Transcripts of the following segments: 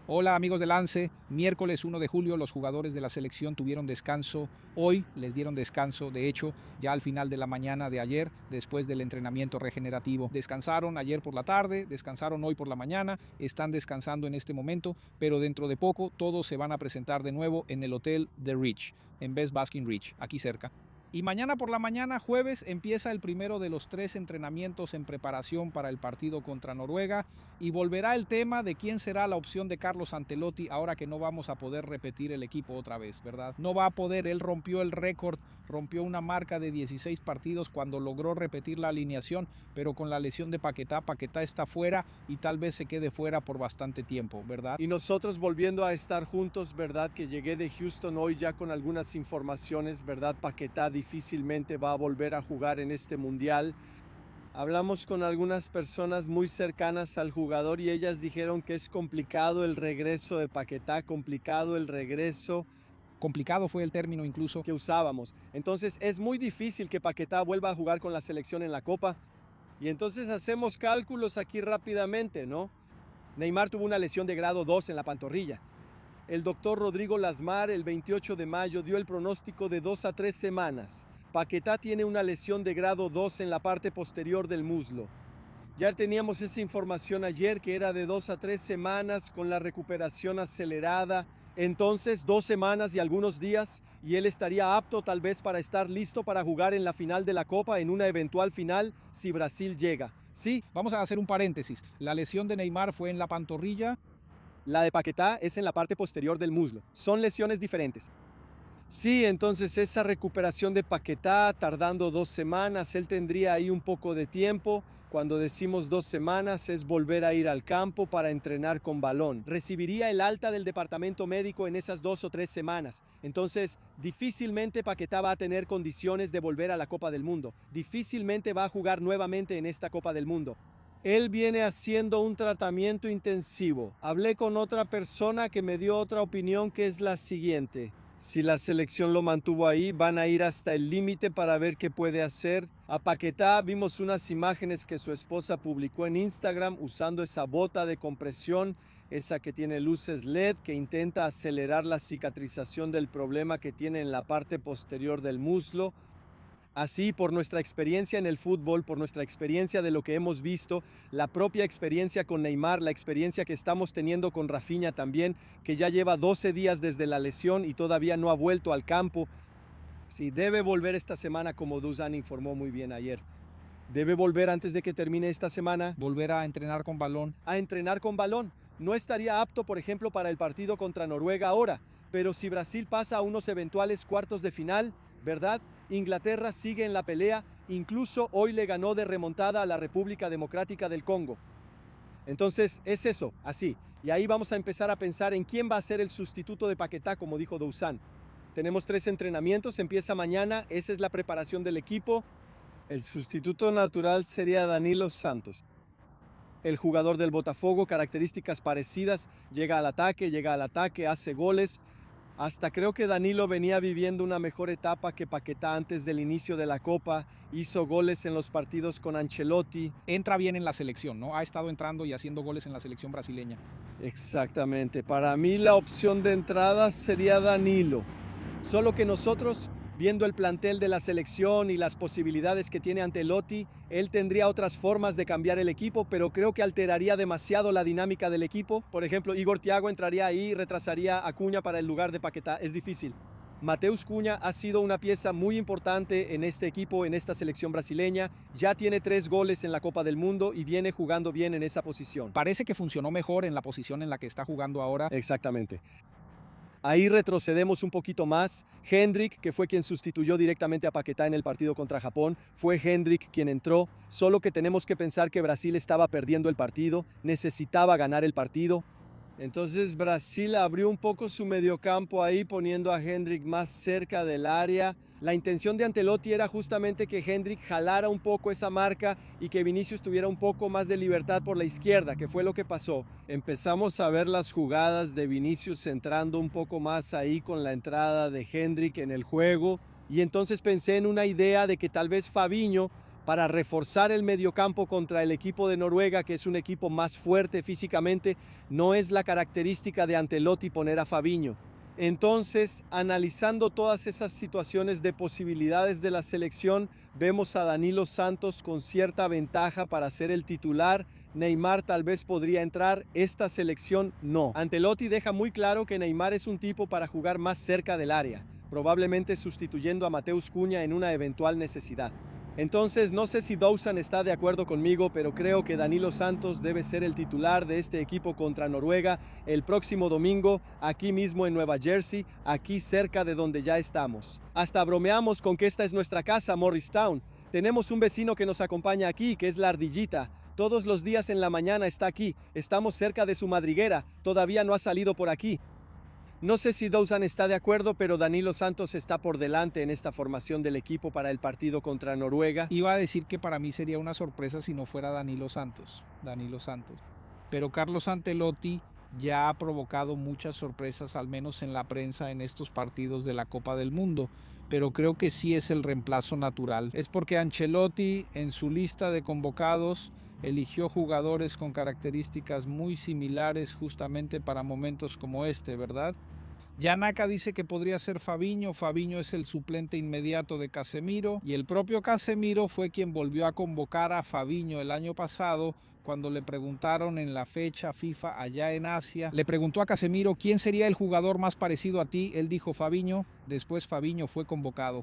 Hola amigos de Lance, miércoles 1 de julio los jugadores de la selección tuvieron descanso, hoy les dieron descanso, de hecho ya al final de la mañana de ayer, después del entrenamiento regenerativo. Descansaron ayer por la tarde, descansaron hoy por la mañana, están descansando en este momento, pero dentro de poco todos se van a presentar de nuevo en el hotel The Ridge, en Best Baskin Ridge, aquí cerca. Y mañana por la mañana, jueves, empieza el primero de los 3 entrenamientos en preparación para el partido contra Noruega y volverá el tema de quién será la opción de Carlos Ancelotti ahora que no vamos a poder repetir el equipo otra vez, ¿verdad? No va a poder, él rompió el récord, rompió una marca de 16 partidos cuando logró repetir la alineación, pero con la lesión de Paquetá, Paquetá está fuera y tal vez se quede fuera por bastante tiempo, ¿verdad? Y nosotros volviendo a estar juntos, ¿verdad? Que llegué de Houston hoy ya con algunas informaciones, ¿verdad? Paquetá difícilmente va a volver a jugar en este mundial. Hablamos con algunas personas muy cercanas al jugador y ellas dijeron que es complicado el regreso de Paquetá, complicado el regreso Complicado fue el término incluso. que usábamos. Entonces es muy difícil que Paquetá vuelva a jugar con la selección en la Copa. Y entonces hacemos cálculos aquí rápidamente, ¿no? Neymar tuvo una lesión de grado 2 en la pantorrilla. El doctor Rodrigo Lasmar el 28 de mayo dio el pronóstico de 2 a 3 semanas. Paquetá tiene una lesión de grado 2 en la parte posterior del muslo. Ya teníamos esa información ayer que era de 2 a 3 semanas con la recuperación acelerada. Entonces 2 semanas y algunos días y él estaría apto tal vez para estar listo para jugar en la final de la Copa en una eventual final si Brasil llega. Sí, Vamos a hacer un paréntesis. La lesión de Neymar fue en la pantorrilla. la de Paquetá es en la parte posterior del muslo. Son lesiones diferentes. Sí, entonces esa recuperación de Paquetá tardando 2 semanas, él tendría ahí un poco de tiempo. Cuando decimos 2 semanas es volver a ir al campo para entrenar con balón. Recibiría el alta del departamento médico en esas 2 o 3 semanas. Entonces, difícilmente Paquetá va a tener condiciones de volver a la Copa del Mundo. Difícilmente va a jugar nuevamente en esta Copa del Mundo. Él viene haciendo un tratamiento intensivo. Hablé con otra persona que me dio otra opinión que es la siguiente. Si la selección lo mantuvo ahí, van a ir hasta el límite para ver qué puede hacer. A Paquetá vimos unas imágenes que su esposa publicó en Instagram usando esa bota de compresión, esa que tiene luces LED, que intenta acelerar la cicatrización del problema que tiene en la parte posterior del muslo. Así, por nuestra experiencia en el fútbol, por nuestra experiencia de lo que hemos visto, la propia experiencia con Neymar, la experiencia que estamos teniendo con Rafinha también, que ya lleva 12 días desde la lesión y todavía no ha vuelto al campo. Sí, debe volver esta semana, como Dusan informó muy bien ayer. Debe volver antes de que termine esta semana Volver a entrenar con balón. a entrenar con balón. No estaría apto, por ejemplo, para el partido contra Noruega ahora, pero si Brasil pasa a unos eventuales cuartos de final, ¿verdad? Inglaterra sigue en la pelea, incluso hoy le ganó de remontada a la República Democrática del Congo. Entonces es eso, así. Y ahí vamos a empezar a pensar en quién va a ser el sustituto de Paquetá, como dijo Douzan. Tenemos 3 entrenamientos, empieza mañana, esa es la preparación del equipo. El sustituto natural sería Danilo Santos. El jugador del Botafogo, características parecidas, llega al ataque, hace goles. Hasta creo que Danilo venía viviendo una mejor etapa que Paquetá antes del inicio de la Copa, hizo goles en los partidos con Ancelotti. Entra bien en la selección, ¿no? Ha estado entrando y haciendo goles en la selección brasileña. Exactamente, para mí la opción de entrada sería Danilo. Solo que nosotros, viendo el plantel de la selección y las posibilidades que tiene Ancelotti, él tendría otras formas de cambiar el equipo, pero creo que alteraría demasiado la dinámica del equipo. Por ejemplo, Igor Thiago entraría ahí y retrasaría a Cunha para el lugar de Paquetá. Es difícil. Mateus Cunha ha sido una pieza muy importante en este equipo, en esta selección brasileña. Ya tiene 3 goles en la Copa del Mundo y viene jugando bien en esa posición. Parece que funcionó mejor en la posición en la que está jugando ahora. Exactamente. Ahí retrocedemos un poquito más. Hendrik, que fue quien sustituyó directamente a Paquetá en el partido contra Japón, fue Hendrik quien entró, solo que tenemos que pensar que Brasil estaba perdiendo el partido, necesitaba ganar el partido. Entonces Brasil abrió un poco su mediocampo ahí poniendo a Hendrik más cerca del área. La intención de Ancelotti era justamente que Hendrik jalara un poco esa marca y que Vinicius tuviera un poco más de libertad por la izquierda, que fue lo que pasó. Empezamos a ver las jugadas de Vinicius entrando un poco más ahí con la entrada de Hendrik en el juego y entonces pensé en una idea de que tal vez Fabinho para reforzar el mediocampo contra el equipo de Noruega, que es un equipo más fuerte físicamente. No es la característica de Ancelotti poner a Fabinho. Entonces, analizando todas esas situaciones de posibilidades de la selección, vemos a Danilo Santos con cierta ventaja para ser el titular. Neymar tal vez podría entrar, esta selección no. Ancelotti deja muy claro que Neymar es un tipo para jugar más cerca del área, probablemente sustituyendo a Mateus Cunha en una eventual necesidad. Entonces, no sé si Douzan está de acuerdo conmigo, pero creo que Danilo Santos debe ser el titular de este equipo contra Noruega el próximo domingo, aquí mismo en Nueva Jersey, aquí cerca de donde ya estamos. Hasta bromeamos con que esta es nuestra casa, Morristown. Tenemos un vecino que nos acompaña aquí, que es la Ardillita. Todos los días en la mañana está aquí. Estamos cerca de su madriguera. Todavía no ha salido por aquí. No sé si Douzan está de acuerdo, pero Danilo Santos está por delante en esta formación del equipo para el partido contra Noruega. Iba a decir que para mí sería una sorpresa si no fuera Danilo Santos. Pero Carlos Ancelotti ya ha provocado muchas sorpresas, al menos en la prensa, en estos partidos de la Copa del Mundo. Pero creo que sí es el reemplazo natural. Es porque Ancelotti en su lista de convocados eligió jugadores con características muy similares justamente para momentos como este, ¿verdad? Yanaka dice que podría ser Fabinho. Fabinho es el suplente inmediato de Casemiro y el propio Casemiro fue quien volvió a convocar a Fabinho el año pasado cuando le preguntaron en la fecha FIFA allá en Asia. Le preguntó a Casemiro quién sería el jugador más parecido a ti. Él dijo Fabinho. Después Fabinho fue convocado.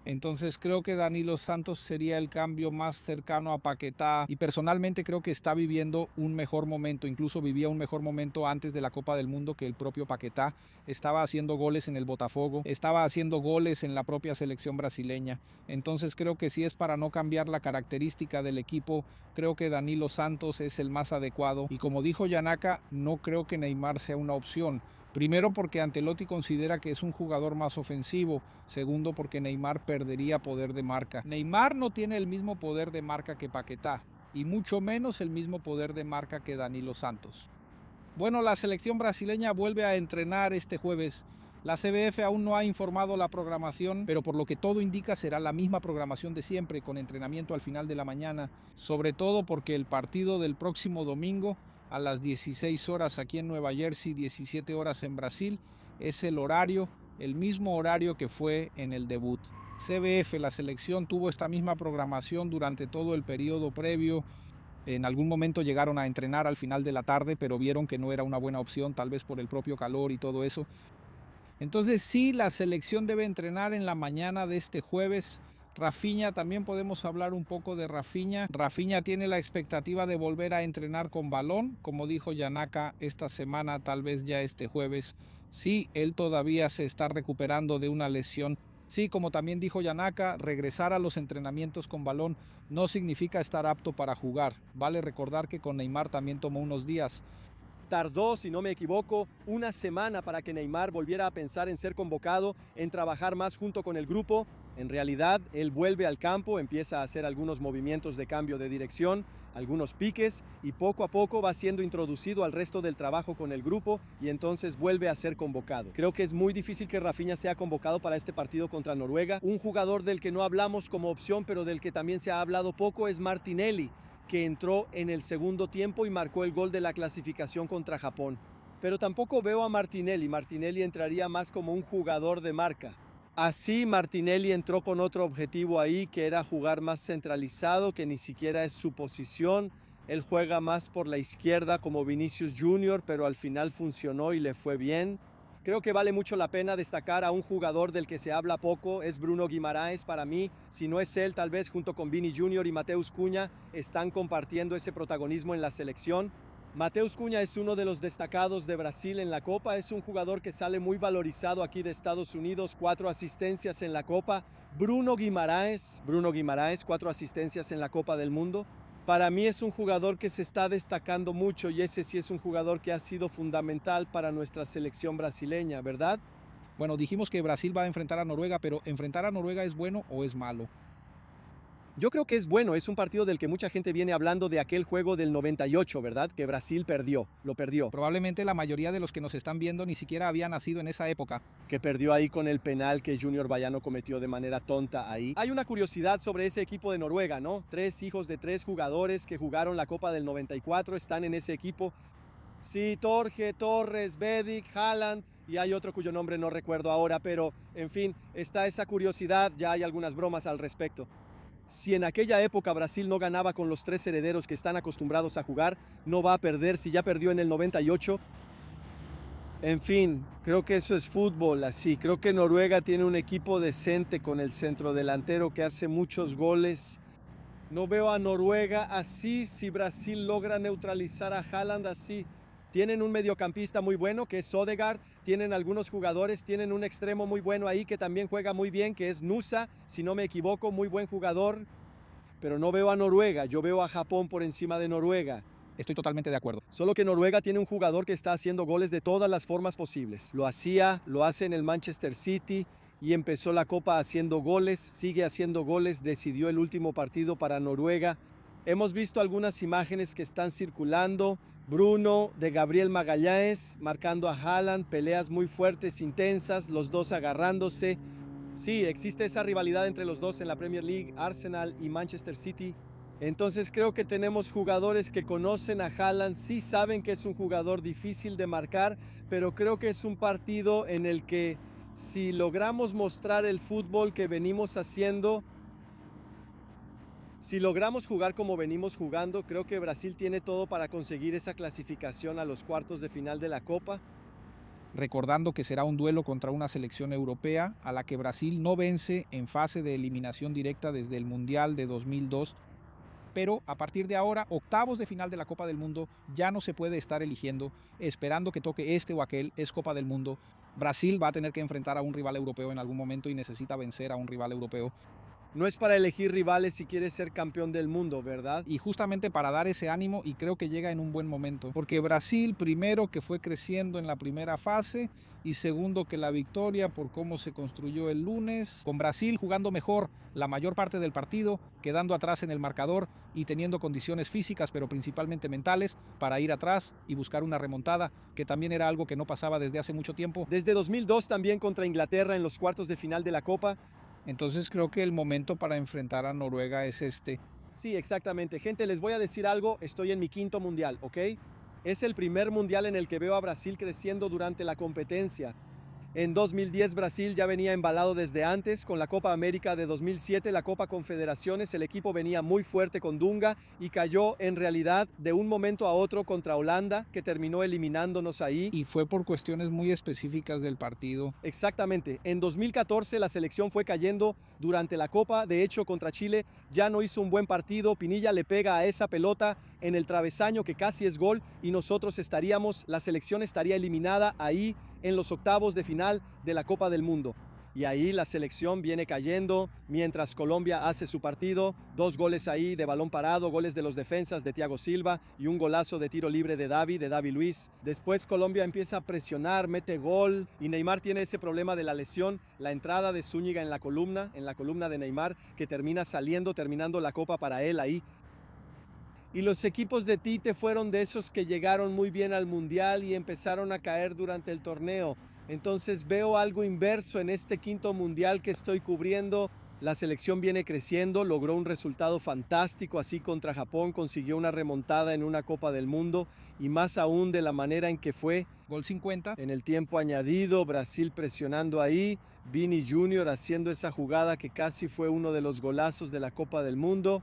Entonces creo que Danilo Santos sería el cambio más cercano a Paquetá y personalmente creo que está viviendo un mejor momento, incluso vivía un mejor momento antes de la Copa del Mundo que el propio Paquetá. Estaba haciendo goles en el Botafogo, estaba haciendo goles en la propia selección brasileña. Entonces creo que si es para no cambiar la característica del equipo, creo que Danilo Santos es el más adecuado y como dijo Yanaka, no creo que Neymar sea una opción. Primero porque Ancelotti considera que es un jugador más ofensivo, segundo porque Neymar perdería poder de marca. Neymar no tiene el mismo poder de marca que Paquetá y mucho menos el mismo poder de marca que Danilo Santos. Bueno, la selección brasileña vuelve a entrenar este jueves. La CBF aún no ha informado la programación, pero por lo que todo indica será la misma programación de siempre, con entrenamiento al final de la mañana, sobre todo porque el partido del próximo domingo a las 16 horas aquí en Nueva Jersey, 17 horas en Brasil, es el mismo horario que fue en el debut. CBF, la selección tuvo esta misma programación durante todo el periodo previo. En algún momento llegaron a entrenar al final de la tarde, pero vieron que no era una buena opción, tal vez por el propio calor y todo eso. Entonces sí, la selección debe entrenar en la mañana de este jueves. Rafinha, también podemos hablar un poco de Rafinha. Rafinha tiene la expectativa de volver a entrenar con balón, como dijo Yanaka esta semana, tal vez ya este jueves. Sí, él todavía se está recuperando de una lesión. Sí, como también dijo Yanaka, regresar a los entrenamientos con balón no significa estar apto para jugar. Vale recordar que con Neymar también tomó unos días. Tardó, si no me equivoco, una semana para que Neymar volviera a pensar en ser convocado, en trabajar más junto con el grupo. En realidad, él vuelve al campo, empieza a hacer algunos movimientos de cambio de dirección, algunos piques y poco a poco va siendo introducido al resto del trabajo con el grupo y entonces vuelve a ser convocado. Creo que es muy difícil que Rafinha sea convocado para este partido contra Noruega. Un jugador del que no hablamos como opción, pero del que también se ha hablado poco es Martinelli, que entró en el segundo tiempo y marcó el gol de la clasificación contra Japón. Pero tampoco veo a Martinelli. Martinelli entraría más como un jugador de marca. Así Martinelli entró con otro objetivo ahí, que era jugar más centralizado, que ni siquiera es su posición. Él juega más por la izquierda como Vinicius Junior, pero al final funcionó y le fue bien. Creo que vale mucho la pena destacar a un jugador del que se habla poco, es Bruno Guimaraes para mí. Si no es él, tal vez junto con Vini Junior y Mateus Cunha están compartiendo ese protagonismo en la selección. Mateus Cunha es uno de los destacados de Brasil en la Copa, es un jugador que sale muy valorizado aquí de Estados Unidos, 4 asistencias en la Copa. Bruno Guimaraes, 4 asistencias en la Copa del Mundo. Para mí es un jugador que se está destacando mucho y ese sí es un jugador que ha sido fundamental para nuestra selección brasileña, ¿verdad? Bueno, dijimos que Brasil va a enfrentar a Noruega, pero ¿enfrentar a Noruega es bueno o es malo? Yo creo que es bueno, es un partido del que mucha gente viene hablando de aquel juego del 98, ¿verdad? Que Brasil perdió, lo perdió. Probablemente la mayoría de los que nos están viendo ni siquiera habían nacido en esa época. Que perdió ahí con el penal que Junior Baiano cometió de manera tonta ahí. Hay una curiosidad sobre ese equipo de Noruega, ¿no? 3 hijos de 3 jugadores que jugaron la Copa del 94 están en ese equipo. Sí, Torge, Torres, Bedic, Haaland y hay otro cuyo nombre no recuerdo ahora, pero en fin, está esa curiosidad, ya hay algunas bromas al respecto. Si en aquella época Brasil no ganaba con los 3 herederos que están acostumbrados a jugar, no va a perder si ya perdió en el 98. En fin, creo que eso es fútbol, así. Creo que Noruega tiene un equipo decente con el centrodelantero que hace muchos goles. No veo a Noruega así si Brasil logra neutralizar a Haaland así. Tienen un mediocampista muy bueno que es Odegaard, tienen algunos jugadores, tienen un extremo muy bueno ahí que también juega muy bien, que es Nusa, si no me equivoco, muy buen jugador. Pero no veo a Noruega, yo veo a Japón por encima de Noruega. Estoy totalmente de acuerdo. Solo que Noruega tiene un jugador que está haciendo goles de todas las formas posibles. Lo hace en el Manchester City y empezó la Copa haciendo goles, sigue haciendo goles, decidió el último partido para Noruega. Hemos visto algunas imágenes que están circulando. Bruno de Gabriel Magallanes marcando a Haaland, peleas muy fuertes, intensas, los dos agarrándose. Sí, existe esa rivalidad entre los dos en la Premier League, Arsenal y Manchester City. Entonces creo que tenemos jugadores que conocen a Haaland, sí saben que es un jugador difícil de marcar, pero creo que es un partido en el que si logramos mostrar el fútbol que venimos haciendo, si logramos jugar como venimos jugando, creo que Brasil tiene todo para conseguir esa clasificación a los cuartos de final de la Copa. Recordando que será un duelo contra una selección europea a la que Brasil no vence en fase de eliminación directa desde el Mundial de 2002. Pero a partir de ahora, octavos de final de la Copa del Mundo, ya no se puede estar eligiendo, esperando que toque este o aquel, es Copa del Mundo. Brasil va a tener que enfrentar a un rival europeo en algún momento y necesita vencer a un rival europeo. No es para elegir rivales si quieres ser campeón del mundo, ¿verdad? Y justamente para dar ese ánimo, y creo que llega en un buen momento, porque Brasil, primero, que fue creciendo en la primera fase, y segundo, que la victoria por cómo se construyó el lunes, con Brasil jugando mejor la mayor parte del partido, quedando atrás en el marcador y teniendo condiciones físicas, pero principalmente mentales, para ir atrás y buscar una remontada, que también era algo que no pasaba desde hace mucho tiempo. Desde 2002 también contra Inglaterra en los cuartos de final de la Copa. Entonces creo que el momento para enfrentar a Noruega es este. Sí, exactamente. Gente, les voy a decir algo, estoy en mi 5º mundial, ¿ok? Es el primer mundial en el que veo a Brasil creciendo durante la competencia. En 2010 Brasil ya venía embalado desde antes, con la Copa América de 2007, la Copa Confederaciones, el equipo venía muy fuerte con Dunga y cayó en realidad de un momento a otro contra Holanda, que terminó eliminándonos ahí. Y fue por cuestiones muy específicas del partido. Exactamente. En 2014 la selección fue cayendo durante la Copa, de hecho contra Chile ya no hizo un buen partido, Pinilla le pega a esa pelota en el travesaño que casi es gol y nosotros la selección estaría eliminada ahí en los octavos de final de la Copa del Mundo. Y ahí la selección viene cayendo mientras Colombia hace su partido, 2 goles ahí de balón parado, goles de los defensas de Thiago Silva y un golazo de tiro libre de David Luiz. Después Colombia empieza a presionar, mete gol y Neymar tiene ese problema de la lesión, la entrada de Zúñiga en la columna de Neymar que termina terminando la Copa para él ahí. Y los equipos de Tite fueron de esos que llegaron muy bien al Mundial y empezaron a caer durante el torneo. Entonces veo algo inverso en este 5º Mundial que estoy cubriendo. La selección viene creciendo, logró un resultado fantástico así contra Japón, consiguió una remontada en una Copa del Mundo y más aún de la manera en que fue. Gol 50. En el tiempo añadido, Brasil presionando ahí, Vini Jr. haciendo esa jugada que casi fue uno de los golazos de la Copa del Mundo.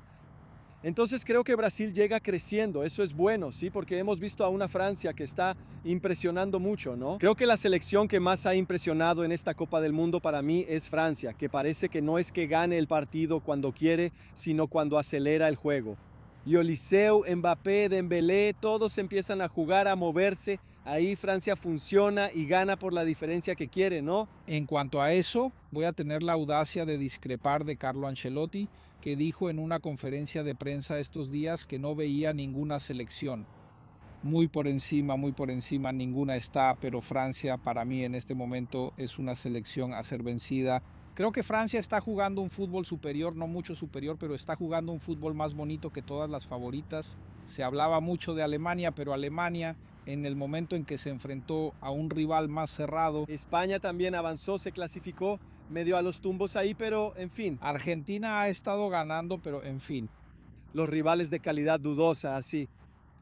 Entonces creo que Brasil llega creciendo, eso es bueno, ¿sí? Porque hemos visto a una Francia que está impresionando mucho, ¿no? Creo que la selección que más ha impresionado en esta Copa del Mundo para mí es Francia, que parece que no es que gane el partido cuando quiere, sino cuando acelera el juego. Y Oliseu, Mbappé, Dembélé, todos empiezan a jugar, a moverse. Ahí Francia funciona y gana por la diferencia que quiere, ¿no? En cuanto a eso, voy a tener la audacia de discrepar de Carlo Ancelotti, que dijo en una conferencia de prensa estos días que no veía ninguna selección. Muy por encima, ninguna está, pero Francia para mí en este momento es una selección a ser vencida. Creo que Francia está jugando un fútbol superior, no mucho superior, pero está jugando un fútbol más bonito que todas las favoritas. Se hablaba mucho de Alemania, pero Alemania, en el momento en que se enfrentó a un rival más cerrado. España también avanzó, se clasificó, medio a los tumbos ahí, pero en fin. Argentina ha estado ganando, pero en fin. Los rivales de calidad dudosa, así.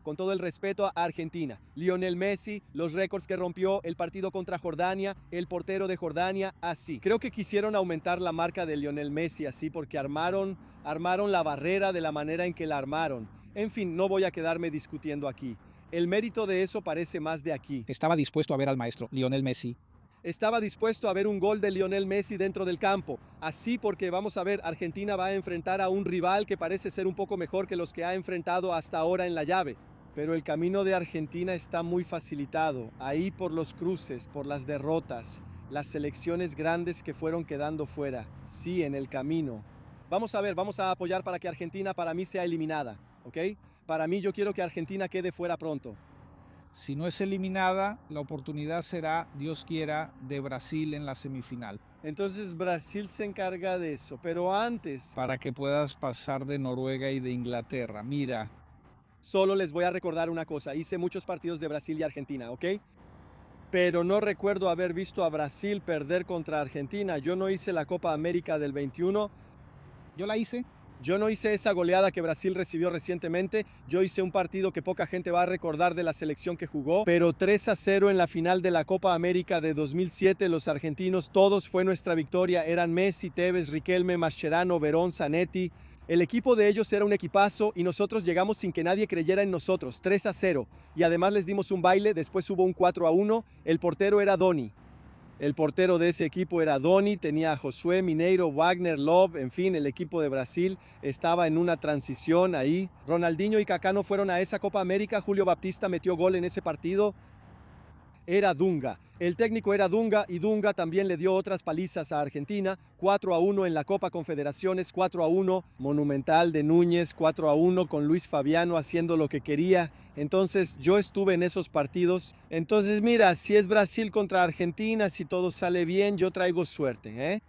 Con todo el respeto a Argentina, Lionel Messi, los récords que rompió, el partido contra Jordania, el portero de Jordania, así. Creo que quisieron aumentar la marca de Lionel Messi así porque armaron la barrera de la manera en que la armaron. En fin, no voy a quedarme discutiendo aquí. El mérito de eso parece más de aquí. Estaba dispuesto a ver al maestro, Lionel Messi. Estaba dispuesto a ver un gol de Lionel Messi dentro del campo. Así porque vamos a ver, Argentina va a enfrentar a un rival que parece ser un poco mejor que los que ha enfrentado hasta ahora en la llave. Pero el camino de Argentina está muy facilitado, ahí por los cruces, por las derrotas, las selecciones grandes que fueron quedando fuera. Sí, en el camino. Vamos a ver, vamos a apoyar para que Argentina para mí sea eliminada, ¿ok? Para mí yo quiero que Argentina quede fuera pronto. Si no es eliminada, la oportunidad será, Dios quiera, de Brasil en la semifinal. Entonces Brasil se encarga de eso, pero antes... Para que puedas pasar de Noruega y de Inglaterra. Mira. Solo les voy a recordar una cosa, hice muchos partidos de Brasil y Argentina, ¿ok? Pero no recuerdo haber visto a Brasil perder contra Argentina. Yo no hice la Copa América del 21. Yo la hice. Yo no hice esa goleada que Brasil recibió recientemente. Yo hice un partido que poca gente va a recordar de la selección que jugó. Pero 3-0 en la final de la Copa América de 2007. Los argentinos, todos fue nuestra victoria. Eran Messi, Tevez, Riquelme, Mascherano, Verón, Zanetti. El equipo de ellos era un equipazo y nosotros llegamos sin que nadie creyera en nosotros, 3-0. Y además les dimos un baile, después hubo un 4-1. El portero era Doni. El portero de ese equipo era Doni, tenía a Josué, Mineiro, Wagner, Love, en fin, el equipo de Brasil estaba en una transición ahí. Ronaldinho y Kaká no fueron a esa Copa América, Julio Baptista metió gol en ese partido. Era Dunga. El técnico era Dunga y Dunga también le dio otras palizas a Argentina. 4-1 en la Copa Confederaciones, 4-1 monumental de Núñez, 4-1 con Luis Fabiano haciendo lo que quería. Entonces yo estuve en esos partidos. Entonces mira, si es Brasil contra Argentina, si todo sale bien, yo traigo suerte, ¿eh?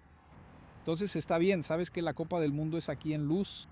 Entonces está bien, sabes que la Copa del Mundo es aquí en Luz.